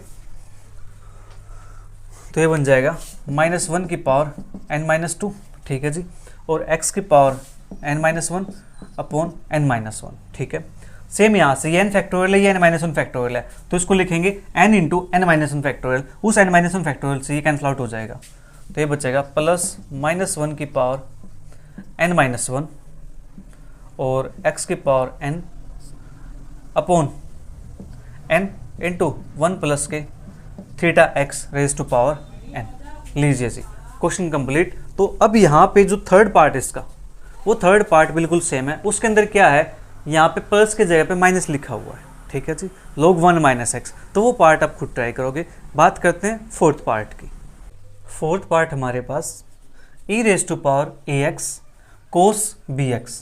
तो ये बन जाएगा -1 की पावर n-2, ठीक है जी, और x की पावर n-1 अपॉन n-1, ठीक है। सेम यहाँ से ये n फैक्टोरियल है, ये n-1 फैक्टोरियल है, तो इसको लिखेंगे n × n-1 फैक्टोरियल, उस n-1 फैक्टोरियल से ये कैंसिल आउट हो जाएगा, तो ये बचेगा प्लस -1 की पावर n-1 और x की power n upon n × 1 plus के theta x raise to power n। लीजिए जी, क्वेश्चन कंप्लीट। तो अब यहाँ पे जो थर्ड पार्ट इसका, वो थर्ड पार्ट बिल्कुल सेम है, उसके अंदर क्या है, यहाँ पे प्लस के जगह पे माइनस लिखा हुआ है, ठीक है जी, log 1 माइनस एक्स, तो वो पार्ट आप खुद ट्राई करोगे। बात करते हैं फोर्थ पार्ट की। फोर्थ पार्ट हमारे पास e raise to power ax cos bx,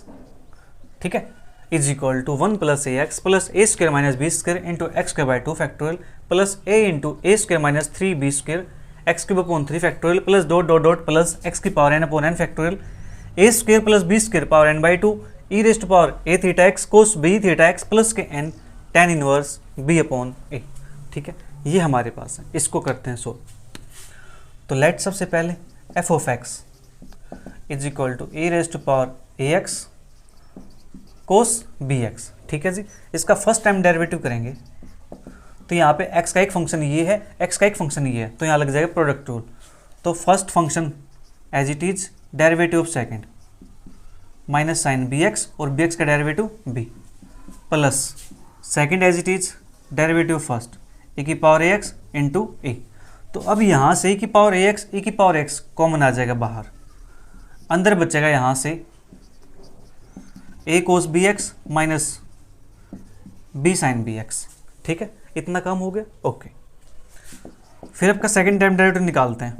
ठीक है, is equal to 1 plus ax plus a square minus b square into x square by 2 factorial plus a into a square minus 3b square x cube upon 3 factorial plus dot dot dot plus x की power n upon n factorial a square plus b square power n by 2 e raise to power a theta x cos b theta x plus के n tan inverse b upon a, ठीक है, ये हमारे पास है। इसको करते हैं सोल्व। तो लेट सबसे पहले f of x is equal to e raise to power ax cos bx, ठीक है जी। इसका फर्स्ट टाइम डेरिवेटिव करेंगे तो यहाँ पे x का एक फंक्शन ये है, x का एक फंक्शन ये है, तो यहाँ लग जाएगा प्रोडक्ट रूल। तो first function as it is derivative of second minus sine bx और bx का derivative b plus second as it is derivative first e की पावर ax इंटू a। तो अब यहाँ से e की पावर ax e की पावर x कॉमन आ जाएगा बाहर, अंदर बचेगा यहाँ से a cos bx minus b sine bx, ठीक है, इतना काम हो गया, ओके। फिर आपका सेकेंड टाइम डेरिवेटिव निकालते हैं,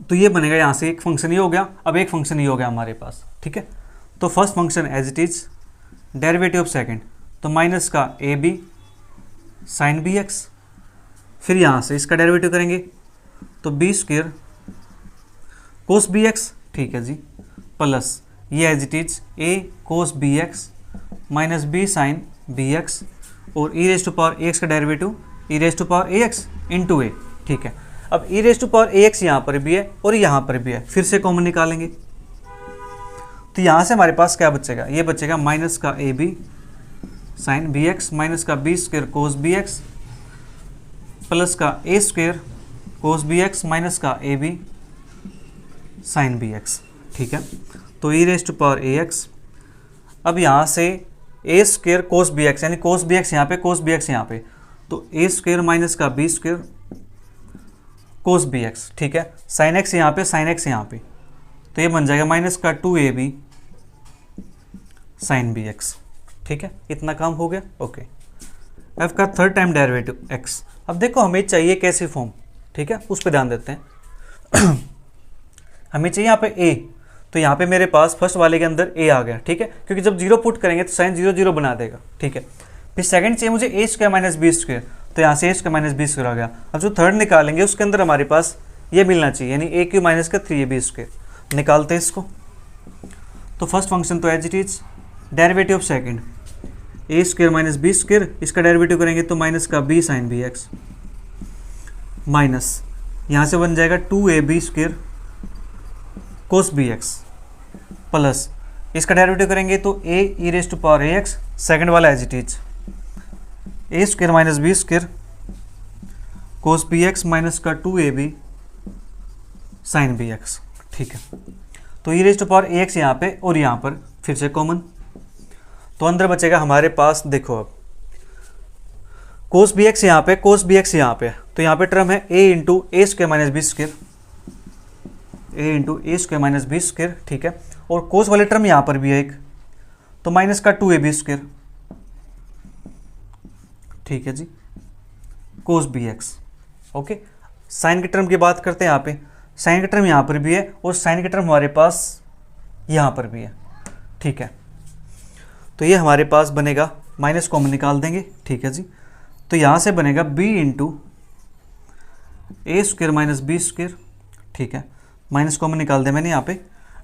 तो ये बनेगा यहाँ से एक फंक्शन ये हो गया, अब एक फंक्शन ये हो गया हमारे पास, ठीक है। तो first function as it is derivative of second, तो माइनस का a b sine b x, फिर यहाँ से इसका डेरिवेटिव करेंगे तो b square cos b x, ठीक है जी, प्लस ये as it is a cos b x minus b sine b x और e raise to power a x का derivative e raise to power a x into a, ठीक है। अब ई raise to power a x यहाँ पर भी है और यहाँ पर भी है, फिर से कॉमन निकालेंगे तो यहाँ से हमारे पास क्या बचेगा, ये बचेगा माइनस का a b sine b x minus का b square cos b x plus का a square cos b x minus का a b sine b x, ठीक है। तो e raise to power a x, अब यहाँ से a square cos b x यानी कोस बी एक्स यहाँ पे कोस बी एक्स यहाँ पे, तो ए स्क्वेयर माइनस का b square cos b x, ठीक है। साइन एक्स यहाँ पे साइन एक्स यहाँ पे, तो ये बन जाएगा माइनस का 2ab साइन बी एक्स, ठीक है। इतना काम हो गया, ओके। एफ का थर्ड टाइम डेरिवेटिव एक्स, अब देखो हमें चाहिए कैसी फॉर्म, ठीक है, उस पर ध्यान देते हैं। हमें चाहिए यहाँ पे a, तो यहाँ पे मेरे पास फर्स्ट वाले के अंदर a आ गया, ठीक है, क्योंकि जब जीरो पुट करेंगे तो साइन 0 0 बना देगा, ठीक है। फिर सेकंड चाहिए मुझे ए स्क्वायर माइनस बी स्क्वायर, तो यहाँ से ए स्क्वायर माइनस बी स्क्वायर आ गया। अब जो थर्ड निकालेंगे उसके अंदर हमारे पास ये मिलना चाहिए, यानी ए क्यू माइनस का 3ab स्क्वायर। निकालते हैं इसको, तो फर्स्ट फंक्शन तो as it is, derivative of second a square minus b square, इसका डेरिवेटिव करेंगे तो माइनस का b sine b x minus यहाँ से बन जाएगा 2ab square cos b x plus इसका डेरिवेटिव करेंगे तो a e raise to power a x, second वाला as it is a square minus b square cos b x minus का 2ab sine b x, ठीक है। तो e raise to power a x यहाँ पे और यहाँ पर फिर से कॉमन, तो अंदर बचेगा हमारे पास, देखो अब कोस बी एक्स यहाँ पे कोस बी एक्स यहाँ पे, तो यहाँ पे टर्म है a into a square minus b square, A into a square minus b square, ठीक है। और कोस वाले टर्म यहाँ पर भी है एक, तो माइनस का 2ab स्क्वायर, ठीक है जी, cos b x, okay. Sine के टर्म की बात करते हैं, यहाँ पे साइन का टर्म यहाँ पर भी है और साइन का टर्म हमारे पास यहाँ पर भी है, ठीक है। तो ये हमारे पास बनेगा, माइनस कॉमन निकाल देंगे, ठीक है जी। तो यहाँ से बनेगा b into a square minus b square, ठीक है। माइनस कॉमन निकाल दें मैंने यहाँ पे,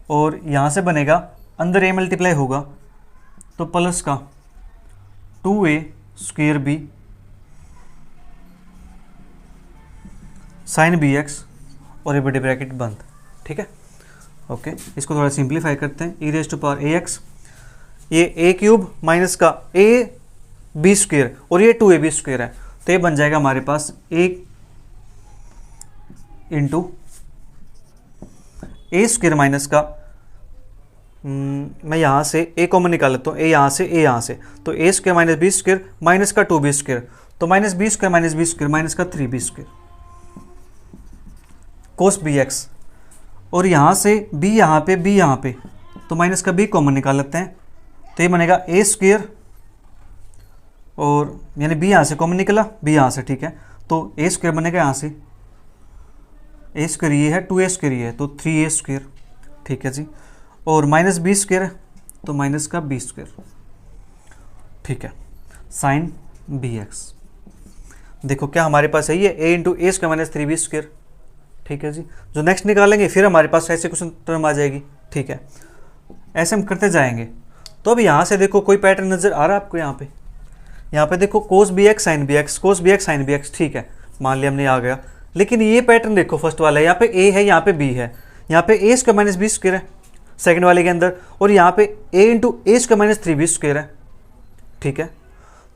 और यहाँ से बनेगा अंदर a मल्टीप्लाई होगा तो प्लस का 2a square b sine b x और ये बड़ी ब्रैकेट बंद, ठीक है, ओके। इसको थोड़ा सिंप्लीफाई करते हैं, e raise to power a x, ये ए क्यूब माइनस का ए बी स्क्वेयर और ये 2ab स्क्वेयर है, तो ये बन जाएगा हमारे पास a into A square minus का, मैं यहाँ से ए कॉमन निकाल लेता हूँ, ए यहाँ से, तो a square minus b square minus का 2b स्क्वेयर, तो minus b square minus b square minus का 3b square cos b x, और यहाँ से b यहाँ पे, तो माइनस का b कॉमन निकाल लेते हैं, तो ये बनेगा ए स्क्वेयर और यानी b यहाँ से कॉमन निकला, b यहाँ से, ठीक है। तो ए स्क्वेयर बनेगा यहाँ से, ए स्क्वेयर ये है, 2a स्क्वेयर ये है, तो 3a स्क्वेयर, ठीक है जी। और माइनस बी स्क्वेयर है तो माइनस का बी स्क्वेयर, ठीक है, साइन बी एक्स। देखो क्या हमारे पास है, ये a into A square minus 3b square, ठीक है जी। जो नेक्स्ट निकालेंगे फिर हमारे पास ऐसे कुछ टर्म आ जाएगी, ठीक है। ऐसे हम करते जाएंगे। तो अब यहाँ से देखो कोई पैटर्न नज़र आ रहा है आपको, यहाँ पे देखो cos b x sine b x, cos b x sine b x, ठीक है, मान लिया हमने आ गया। लेकिन ये पैटर्न देखो फर्स्ट वाला है, यहाँ पे a है, यहाँ पे b है, यहाँ पे ए स्क्वायर माइनस बी स्क्वायर है सेकंड वाले के अंदर, और यहाँ पे a into a square minus 3b square है, ठीक है।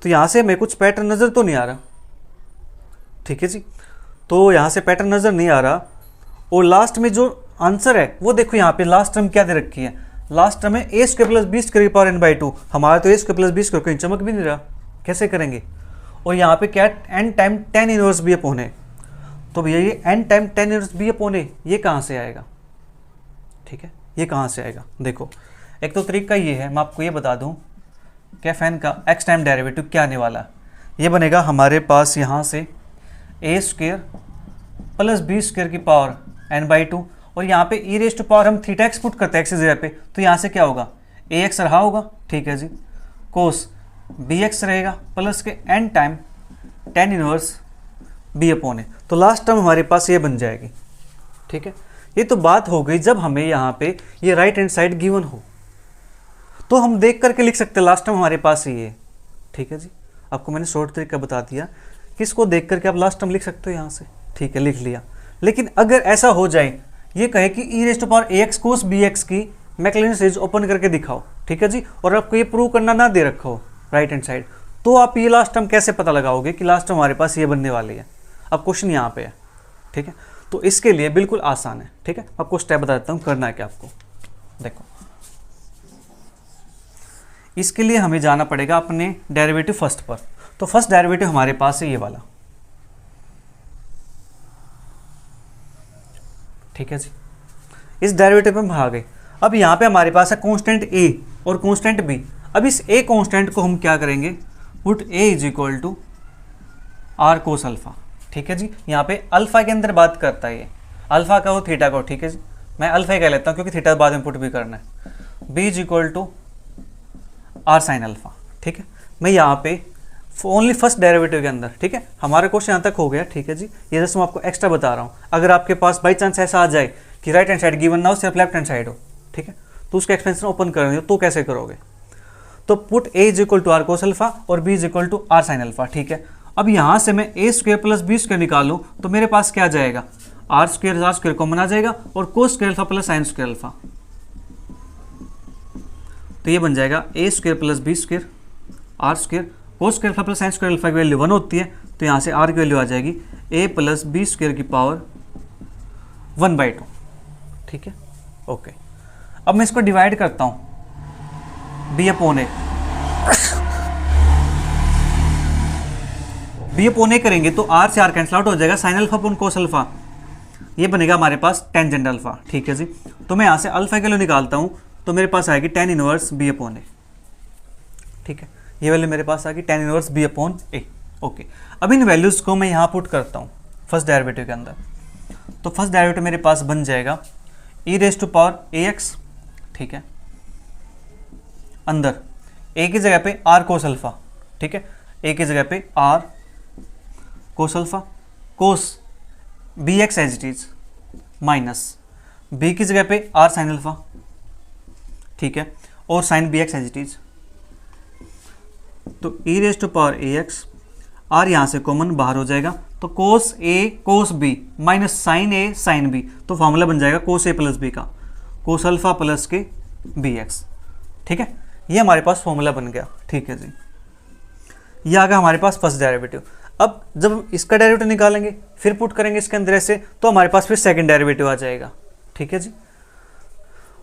तो यहाँ से हमें कुछ पैटर्न नज़र तो नहीं आ रहा, ठीक है जी। तो यहाँ से पैटर्न नज़र नहीं आ रहा, और लास्ट में जो आंसर है वो देखो, यहाँ पे लास्ट टर्म क्या दे रखी है, लास्ट टर्म है ए स्क्वायर प्लस बी स्क्वायर की पावर n/2, हमारा तो a square plus b square कहीं चमक भी नहीं रहा, कैसे करेंगे। और यहाँ पे क्या n time tan inverse b upon है, तो भैया ये n time tan inverse b upon है, ये कहाँ से आएगा, ठीक है, ये कहाँ से आएगा। देखो एक तो तरीका ये है, मैं आपको ये बता दूँ कैफ एन का x टाइम डेरिवेटिव क्या आने वाला, ये बनेगा हमारे पास यहाँ से ए स्क्वायर प्लस बी स्क्वायर की पावर n/2, और यहाँ पे ई रेज टू पावर हम थीटा एक्स पुट करते हैं एक्स जगह पे, तो यहाँ से क्या होगा, ए एक्स रहा होगा, ठीक है जी, कोस बी एक्स रहेगा प्लस के n time tan inverse b upon है, तो लास्ट टर्म हमारे पास ये बन जाएगी, ठीक है। ये तो बात हो गई जब हमें यहाँ पे ये राइट हैंड साइड गिवन हो, तो हम देख करके लिख सकते हैं लास्ट टर्म हमारे पास ये है, ठीक है जी। आपको मैंने शॉर्ट तरीका बता दिया किसको देख करके आप लास्ट टर्म लिख सकते हो यहाँ से, ठीक है, लिख लिया। लेकिन अगर ऐसा हो जाए, ये कहे कि e raise to power a x cos b x की मैक्लॉरिन सीरीज ओपन करके दिखाओ, ठीक है जी, और आपको ये प्रूव करना ना दे रखा हो राइट हैंड साइड, तो आप ये लास्ट टर्म कैसे पता लगाओगे कि लास्ट टर्म हमारे पास ये बनने वाली है। अब क्वेश्चन यहाँ पे है, ठीक है, तो इसके लिए बिल्कुल आसान है, ठीक है, आपको स्टेप बता देता हूँ करना है क्या आपको। देखो, इसके लिए हमें जाना पड़ेगा अपने डेरिवेटिव फर्स्ट पर। तो फर्स्ट डेरिवेटिव हमारे पास है ये वाला, ठीक है जी, इस डेरिवेटिव पे हम आ गए। अब यहाँ पे हमारे पास है कांस्टेंट a और कांस्टेंट b। अब इस a कांस्टेंट को हम क्या करेंगे, put a is equal to r cos alpha, ठीक है जी। यहाँ पे अल्फा के अंदर बात करता है ये, अल्फा का हो थीटा का हो, ठीक है जी, मैं अल्फा ही कह लेता हूँ क्योंकि थीटा बाद में पुट भी करना है। b is equal to r sine alpha, ठीक है। मैं यहाँ पे ओनली फर्स्ट डेरिवेटिव के अंदर, ठीक है, हमारा क्वेश्चन यहाँ तक हो गया, ठीक है जी। ये जैसे मैं आपको एक्स्ट्रा बता रहा हूँ, अगर आपके पास बाई चांस ऐसा आ जाए कि राइट हैंड साइड गिवन ना हो, सिर्फ लेफ्ट हैंड साइड हो, ठीक है, तो उसका एक्सपेंशन ओपन करनी हो तो कैसे करोगे, तो put a is equal to r cos alpha और b is equal to r sine alpha, ठीक है। अब यहाँ से मैं a square plus b square निकालूँ तो मेरे पास क्या जाएगा, आर स्क्वायर कॉमन आ जाएगा और cos square alpha plus sine square alpha, तो ये बन जाएगा a square plus b square r square cos square alpha plus sine square alpha की वैल्यू 1 होती है, तो यहाँ से r की वैल्यू आ जाएगी a प्लस b स्क्वायर की पावर 1/2, ठीक है, ओके। अब मैं इसको डिवाइड करता हूँ b upon a, b upon a करेंगे तो r से r कैंसिल आउट हो जाएगा, sine alpha upon cos alpha, ये बनेगा हमारे पास टेंजेंट अल्फा, ठीक है जी। तो मैं यहाँ से अल्फा की वैल्यू निकालता हूँ तो मेरे पास आएगी tan inverse b upon a, ठीक है, ये वैल्यू मेरे पास आ गई tan inverse b upon a, okay. अब इन वैल्यूज़ को मैं यहाँ पुट करता हूँ फर्स्ट डेरिवेटिव के अंदर, तो फर्स्ट डेरिवेटिव मेरे पास बन जाएगा e raise to power ax, ठीक है, अंदर a की जगह पे r कोस अल्फा, ठीक है, a की जगह पे r cos alpha cos bx as it is minus b की जगह पे r साइन अल्फा, ठीक है, और sine bx as it is, तो e raise to power ax, r यहाँ से कॉमन बाहर हो जाएगा, तो cos a cos b minus sine a sine b, तो फॉर्मूला बन जाएगा कोस a प्लस b का कोस अल्फा प्लस के bx, ठीक है, ये हमारे पास फॉर्मूला बन गया, ठीक है जी। ये आ गया हमारे पास फर्स्ट डेरिवेटिव। अब जब इसका डेरिवेटिव निकालेंगे फिर पुट करेंगे इसके अंदर ऐसे, तो हमारे पास फिर सेकंड डेरिवेटिव आ जाएगा, ठीक है जी,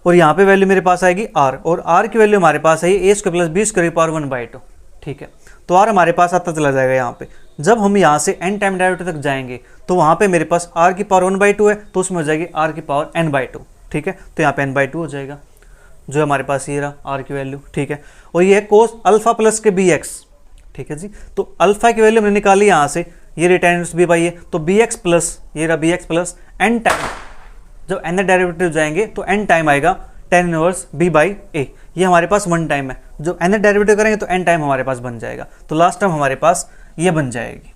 और यहाँ पे वैल्यू मेरे पास आएगी r, और r की वैल्यू हमारे पास है a square plus b square की पावर 1/2, ठीक है, तो r हमारे पास आता चला जाएगा यहाँ पे। जब हम यहाँ से n टाइम डेरिवेटिव तक जाएंगे तो वहाँ पे मेरे पास r की पावर 1/2 है, तो उसमें हो जाएगी r की पावर n/2, ठीक है, तो यहाँ पे n/2 हो जाएगा, जो हमारे पास ये रहा r की वैल्यू, ठीक है, और ये कोस अल्फा प्लस के bx, ठीक है जी। तो अल्फा की वैल्यू हमने निकाली यहाँ से, ये रिटर्न इनवर्स b बाई ए, तो bx प्लस ये रहा bx प्लस n टाइम, जब n डेरिवेटिव जाएंगे तो n टाइम आएगा tan इनवर्स b बाई ए, ये हमारे पास 1 टाइम है, जो n डेरिवेटिव करेंगे तो n टाइम हमारे पास बन जाएगा, तो लास्ट टाइम हमारे पास ये बन जाएगी,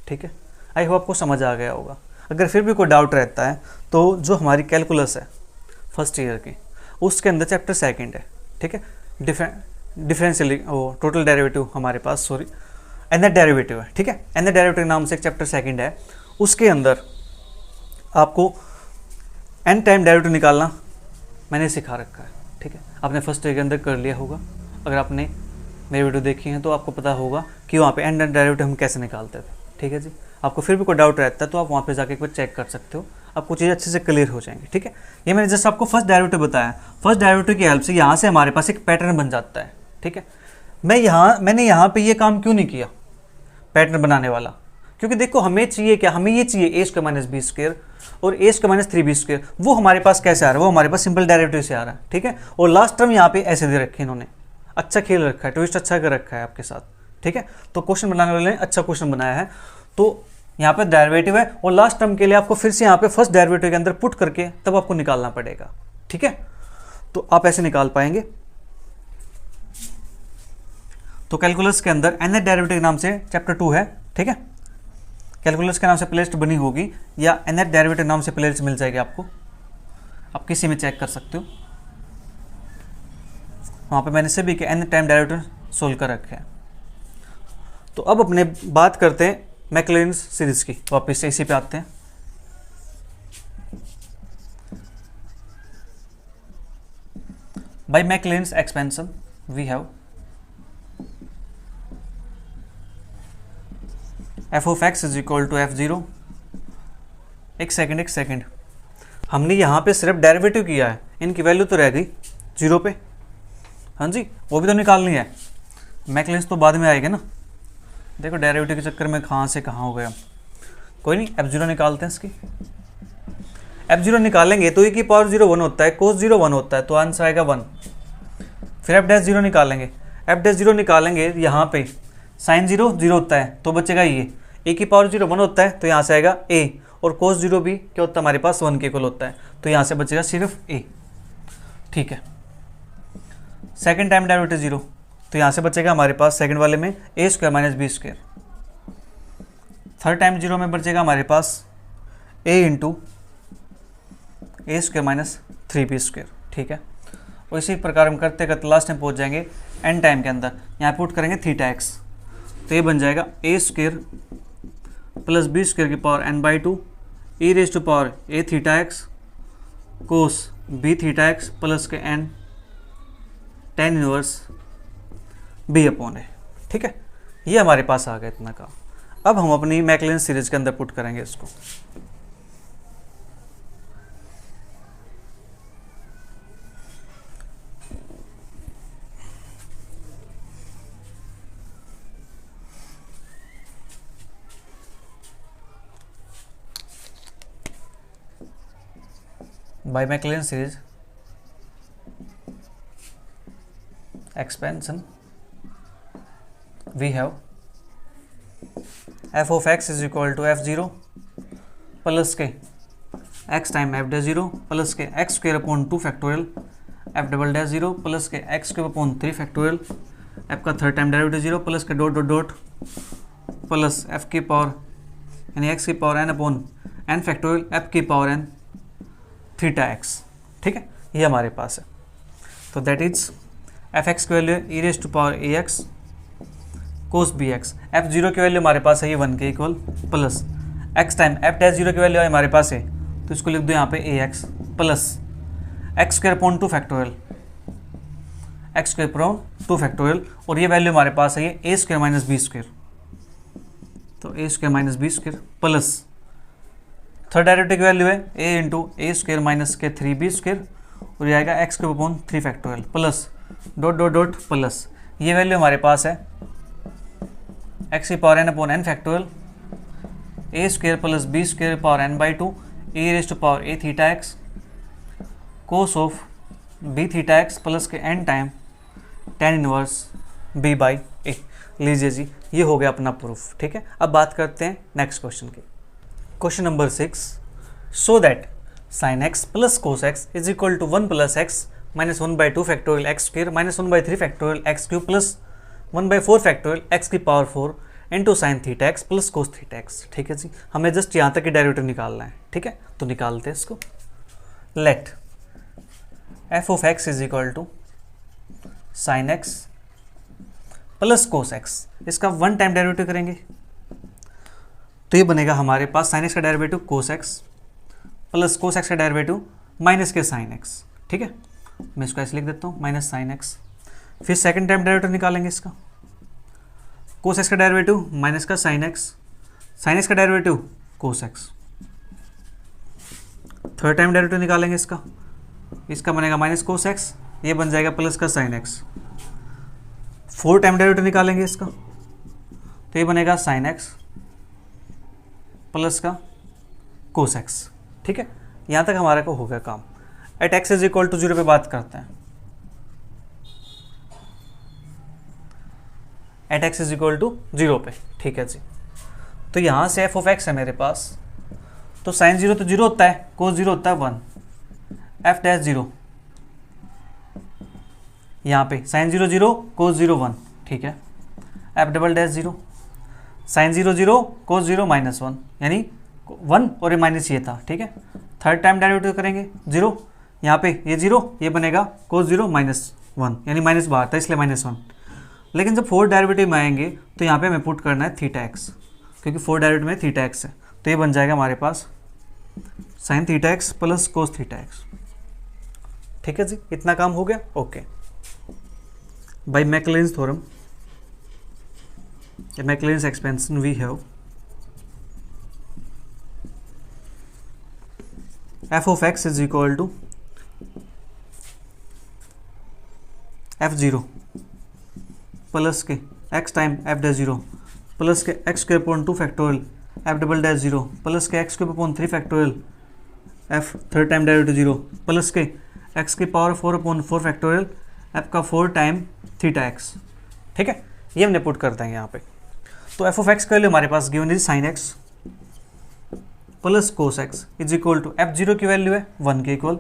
ठीक है। आई होप आपको समझ आ गया होगा। अगर फिर भी कोई डाउट रहता है तो जो हमारी कैलकुलस है फर्स्ट ईयर की, उसके अंदर चैप्टर सेकंड है, ठीक है, डिफरेंशियल टोटल डेरिवेटिव हमारे पास, सॉरी एनथ डेरिवेटिव है, ठीक है, एनथ डेरिवेटिव नाम से एक चैप्टर सेकंड है, उसके अंदर आपको एन टाइम डेरिवेटिव निकालना मैंने सिखा रखा है, ठीक है, आपने फर्स्ट ईयर के अंदर कर लिया होगा। अगर आपने मेरी वीडियो देखी है तो आपको पता होगा कि वहाँ पे एन डेरिवेटिव हम कैसे निकालते थे, ठीक है जी। आपको फिर भी कोई डाउट रहता है तो आप वहाँ पे जाके एक बार चेक कर सकते हो, आपको चीज़ अच्छे से क्लियर हो जाएंगी, ठीक है। ये मैंने जस्ट आपको फर्स्ट डेरिवेटिव बताया, फर्स्ट डेरिवेटिव की हेल्प से यहाँ से हमारे पास एक पैटर्न बन जाता है, ठीक है। मैंने यहाँ पे ये काम क्यों नहीं किया पैटर्न बनाने वाला, क्योंकि देखो हमें चाहिए क्या, हमें ये चाहिए a square minus b square और a square minus 3b square, वो हमारे पास कैसे आ रहा है, वो हमारे पास सिंपल डेरिवेटिव से आ रहा है, ठीक है। और लास्ट टर्म यहाँ पे ऐसे दे रखे इन्होंने, अच्छा खेल रखा है, ट्विस्ट अच्छा कर रखा है आपके साथ, ठीक है। तो क्वेश्चन बनाने वाले ने अच्छा क्वेश्चन बनाया है, तो यहाँ पे डेरिवेटिव है और लास्ट टर्म के लिए आपको फिर से यहाँ पे फर्स्ट डेरिवेटिव के अंदर पुट करके तब आपको निकालना पड़ेगा, ठीक है। तो आप ऐसे निकाल पाएंगे। तो कैलकुलस के अंदर nth डेरिवेटिव के नाम से चैप्टर 2 है, ठीक है, कैलकुलस के नाम से प्लेलिस्ट बनी होगी या nth डेरिवेटिव नाम से प्लेलिस्ट मिल जाएगी आपको, आप किसी में चेक कर सकते हो, वहाँ पे मैंने सभी के n टाइम डेरिवेटिव सोल्व कर रखे हैं। तो अब अपने बात करते हैं मैक्लॉरिन सीरीज की, वापस से इसी पे आते हैं। By Maclaurin expansion we have f of x is equal to f zero. एक सेकेंड, हमने यहाँ पे सिर्फ डेरिवेटिव किया है, इनकी वैल्यू तो रह गई जीरो पे। हाँ जी, वो भी तो निकालनी है। मैक्लॉरिन तो बाद में आएगा ना। देखो डेरिवेटिव के चक्कर में कहाँ से कहाँ हो गया। कोई नहीं, एफ जीरो निकालते हैं इसकी। एफ जीरो निकालेंगे तो e की पावर जीरो 1 होता है, कोस जीरो 1 होता है, तो आंसर आएगा 1। फिर एफ डैश जीरो निकालेंगे, एफ डैश जीरो निकालेंगे यहाँ पे साइन जीरो जीरो होता है तो बचेगा ये, ए की पावर जीरो 1 होता है तो यहाँ से आएगा a, और कोस जीरो भी क्या होता है हमारे पास 1 के इक्वल होता है, तो यहाँ से बचेगा सिर्फ a। ठीक है, सेकेंड टाइम डेरिवेटिव जीरो, तो यहाँ से बचेगा हमारे पास सेकंड वाले में a square minus b square. Third time zero में बचेगा हमारे पास a into a square minus 3b square. ठीक है, और इसी प्रकार हम करते करते लास्ट में पहुँच जाएंगे एन टाइम के अंदर। यहाँ पुट करेंगे थीटा एक्स, तो ये बन जाएगा a square plus b square की power n by 2 e raise to power a theta x cos b theta x plus के n tan inverse b upon a. ठीक है, ये हमारे पास आ गया इतना का। अब हम अपनी मैक्लॉरिन सीरीज के अंदर पुट करेंगे इसको। by Maclaurin series expansion we have f of x is equal to f0 plus के x time f dash 0 plus के x square upon 2 factorial f double dash 0 plus के x square upon 3 factorial f का third time derivative 0 plus के dot dot dot plus f की power यानी x की power n upon n factorial f की power n theta x. ठीक है, ये हमारे पास है। तो दैट इज एफ एक्स की वैल्यू है e raise to power a x cos b x. F zero की वैल्यू हमारे पास है ये 1 के equal plus x time f dash zero की वैल्यू हमारे पास है, तो इसको लिख दो यहाँ पे a x plus x square upon 2 factorial x square upon 2 factorial, और ये वैल्यू हमारे पास है ये a square minus b square, तो a square minus b square plus third derivative की वैल्यू है a into a square minus के 3b स्क्वायर, और ये आएगा x square upon 3 factorial plus dot dot dot plus ये वैल्यू हमारे पास है एक्स की power n upon n factorial a square plus b square power n by 2 a raise to power a theta x cos of b theta x plus के n time tan inverse b by a. लीजिए जी, ये हो गया अपना proof. ठीक है, अब बात करते हैं नेक्स्ट क्वेश्चन की। Question number 6, so that sine x plus cos x is equal to 1 plus x minus 1 by 2 factorial x square minus 1 by 3 factorial x cube plus 1 by 4 factorial x की power 4 into sine theta x plus cos theta x. ठीक है जी, हमें just यहाँ तक की derivative निकालना है। ठीक है, तो निकालते हैं इसको। Let f of x is equal to sine x plus cos x, इसका 1 टाइम डेरिवेटिव करेंगे तो ये बनेगा हमारे पास साइन एक्स का derivative cos x plus cos x का डेरिवेटिव माइनस के साइन एक्स। ठीक है, मैं इसको ऐसे लिख देता हूँ माइनस साइन एक्स। फिर सेकंड टाइम डेरिवेटिव निकालेंगे इसका, कोस एक्स का डेरिवेटिव माइनस का साइन एक्स का derivative cos x. Third time derivative निकालेंगे इसका बनेगा माइनस कोस एक्स, ये बन जाएगा प्लस का sine x. Fourth time derivative निकालेंगे इसका, तो ये बनेगा साइन एक्स प्लस का कोस एक्स। ठीक है, यहाँ तक हमारे को हो गया काम। At x is equal to 0 पे बात करते हैं। At x is equal to 0 पे। ठीक है जी, तो यहाँ से एफ ऑफ एक्स है मेरे पास, तो साइन 0 तो 0 होता है, कोस 0 होता है 1, एफ डैश 0 यहाँ पे साइन 0 0 कोस 0 1। ठीक है, एफ डबल डैश 0 साइन 0 0 कोस 0 माइनस 1, यानी 1 और ये माइनस ये था। ठीक है, थर्ड टाइम डेरिवेटिव करेंगे 0, यहाँ पे ये 0 ये बनेगा कोस 0 माइनस 1, यानी माइनस बाहर था इसलिए माइनस 1। लेकिन जब फोर्थ डेरिवेटिव में आएंगे तो यहाँ पे हमें पुट करना है थीटा एक्स, क्योंकि 4 डेरिवेटिव में थीटा एक्स है, तो ये बन जाएगा हमारे पास sine theta x plus cos theta x. ठीक है जी, इतना काम हो गया। ओके, बाय मैकलेंस थ्योरम या Maclaurin's expansion we have f of x is equal to f0 plus के x time f dash 0 plus के x square upon 2 factorial f double dash 0 plus के x square upon 3 factorial f third time derivative 0 plus के x की power 4 upon 4 factorial f का 4 time theta x। ठीक है, ये हमने पुट कर देंगे यहाँ पे। तो f ऑफ x का वैल्यू हमारे पास given is sine x plus cos x is equal to f0 की वैल्यू है 1 के इक्वल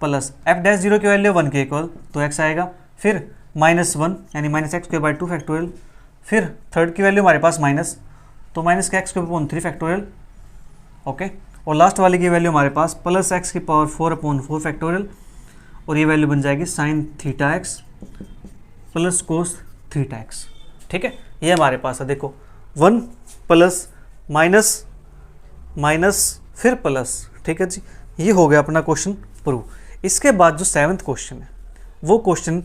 प्लस f डैश 0 की वैल्यू 1 के इक्वल, तो x आएगा, फिर -1 यानी minus x square by 2 factorial, फिर थर्ड की वैल्यू हमारे पास माइनस, तो माइनस का x square upon 3 factorial. Okay, और लास्ट वाले की वैल्यू हमारे पास प्लस एक्स की पावर 4 अपॉन 4 फैक्टोरियल, और ये वैल्यू बन जाएगी sign theta x plus cos theta x. ठीक है, ये हमारे पास है, देखो 1 प्लस माइनस माइनस फिर प्लस। ठीक है जी, ये हो गया अपना क्वेश्चन प्रूव। इसके बाद जो 7th क्वेश्चन है वो क्वेश्चन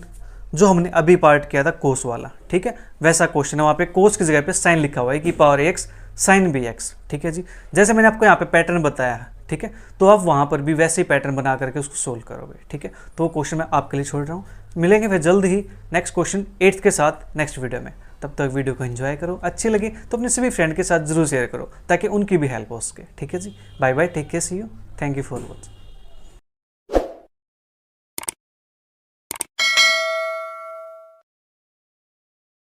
जो हमने अभी पार्ट किया था कोस वाला, ठीक है, वैसा क्वेश्चन है। वहाँ पे कोस की जगह पे साइन लिखा हुआ है कि power x sine b x. ठीक है जी, जैसे मैंने आपको यहाँ पे पैटर्न बताया है, ठीक है, तो आप वहाँ पर भी वैसे ही पैटर्न बना करके उसको सोल्व करोगे। ठीक है, तो वो क्वेश्चन मैं आपके लिए छोड़ रहा हूँ। मिलेंगे फिर जल्द ही नेक्स्ट क्वेश्चन 8th के साथ नेक्स्ट वीडियो में। तब तक वीडियो को एंजॉय करो, अच्छी लगी तो अपने सभी फ्रेंड के साथ जरूर शेयर करो ताकि उनकी भी हेल्प हो सके। ठीक है जी, bye bye, take care, see you, thank you for watching.